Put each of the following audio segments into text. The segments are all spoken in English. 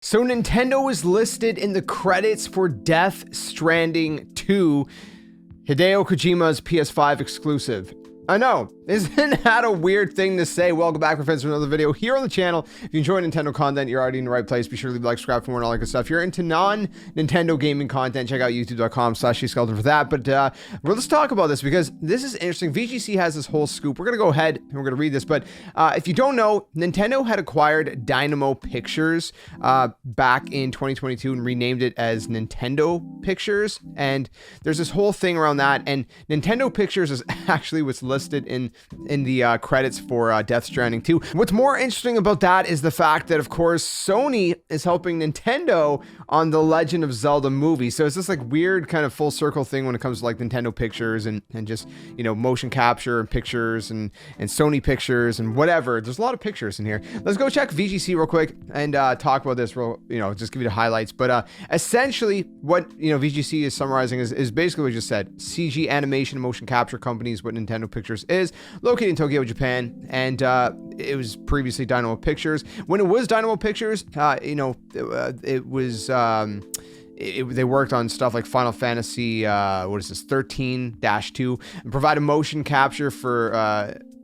So Nintendo is listed in the credits for Death Stranding 2, Hideo Kojima's PS5 exclusive. I know, isn't that a weird thing to say? Welcome back, my friends, to another video here on the channel. If you enjoy Nintendo content, you're already in the right place. Be sure to leave a like, subscribe for more and all that good stuff. If you're into non-Nintendo gaming content, check out youtube.com/JSkeleton for that. But well, let's talk about this because this is interesting. VGC has this whole scoop. We're going to go ahead and we're going to read this. But if you don't know, Nintendo had acquired Dynamo Pictures back in 2022 and renamed it as Nintendo Pictures. And there's this whole thing around that. And Nintendo Pictures is actually what's listed in the credits for Death Stranding 2. What's more interesting about that is the fact that, of course, Sony is helping Nintendo on the Legend of Zelda movie. So it's this like weird kind of full circle thing when it comes to like Nintendo Pictures and just, you know, motion capture and pictures and Sony Pictures and whatever. There's a lot of pictures in here. Let's go check VGC real quick and talk about this real, just give you the highlights. But essentially what, VGC is summarizing is basically what we just said. CG animation motion capture company is what Nintendo Pictures is, located in Tokyo, Japan, and it was previously Dynamo Pictures. When it was Dynamo Pictures, it was they worked on stuff like Final Fantasy 13-2, and provided motion capture for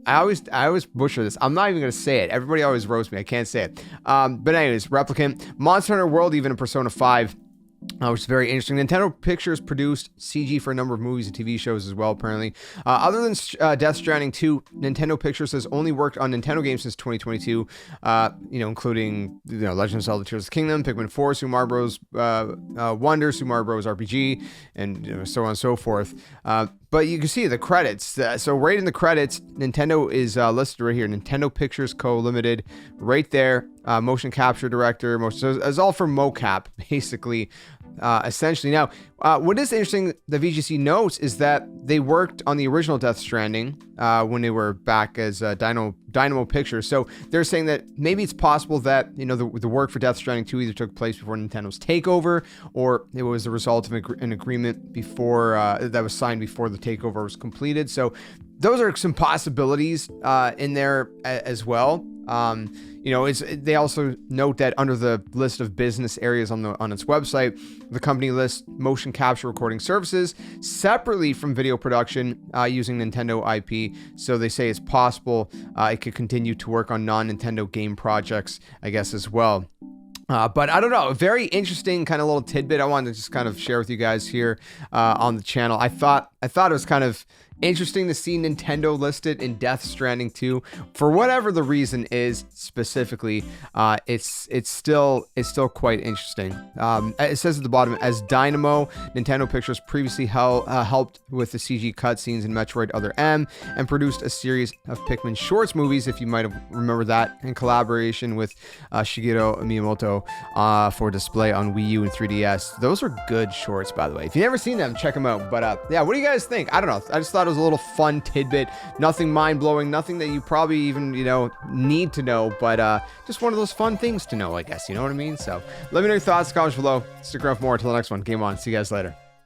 I always butcher this. I'm not even going to say it. Everybody always roasts me. I can't say it. But anyways, Replicant, Monster Hunter World, even in Persona 5. Which is very interesting. Nintendo Pictures produced CG for a number of movies and TV shows as well, apparently. Other than Death Stranding 2, Nintendo Pictures has only worked on Nintendo games since 2022, including Legend of Zelda Tears of the Kingdom, Pikmin 4, Super Mario Bros. Wonder, Super Mario Bros. RPG, and so on and so forth. But you can see the credits. So right in the credits, Nintendo is listed right here. Nintendo Pictures Co. Limited, right there. Motion capture director. So it's all for mocap, basically, essentially. Now, what is interesting that VGC notes is that they worked on the original Death Stranding when they were back as Dynamo Pictures. So they're saying that maybe it's possible that the work for Death Stranding 2 either took place before Nintendo's takeover, or it was a result of an agreement before that was signed before the takeover was completed. So those are some possibilities in there as well. They also note that under the list of business areas on its website, the company lists motion capture recording services separately from video production using Nintendo IP. So they say it's possible it could continue to work on non-Nintendo game projects, I guess, as well. But I don't know, a very interesting kind of little tidbit I wanted to just kind of share with you guys here on the channel. I thought it was kind of interesting to see Nintendo listed in Death Stranding 2 for whatever the reason is specifically. It's still quite interesting. It says at the bottom, as Dynamo, Nintendo Pictures previously helped with the CG cutscenes in Metroid Other M and produced a series of Pikmin shorts movies, if you might have remembered that, in collaboration with Shigeru Miyamoto for display on Wii U and 3DS. Those are good shorts, by the way. If you've never seen them, check them out. But yeah, what do you guys think? I don't know. I just thought it was a little fun tidbit, nothing mind-blowing, nothing that you probably even need to know, but just one of those fun things to know, I guess, you know what I mean? So let me know your thoughts, comments below. Stick around for more. Until the next one, game on. See you guys later.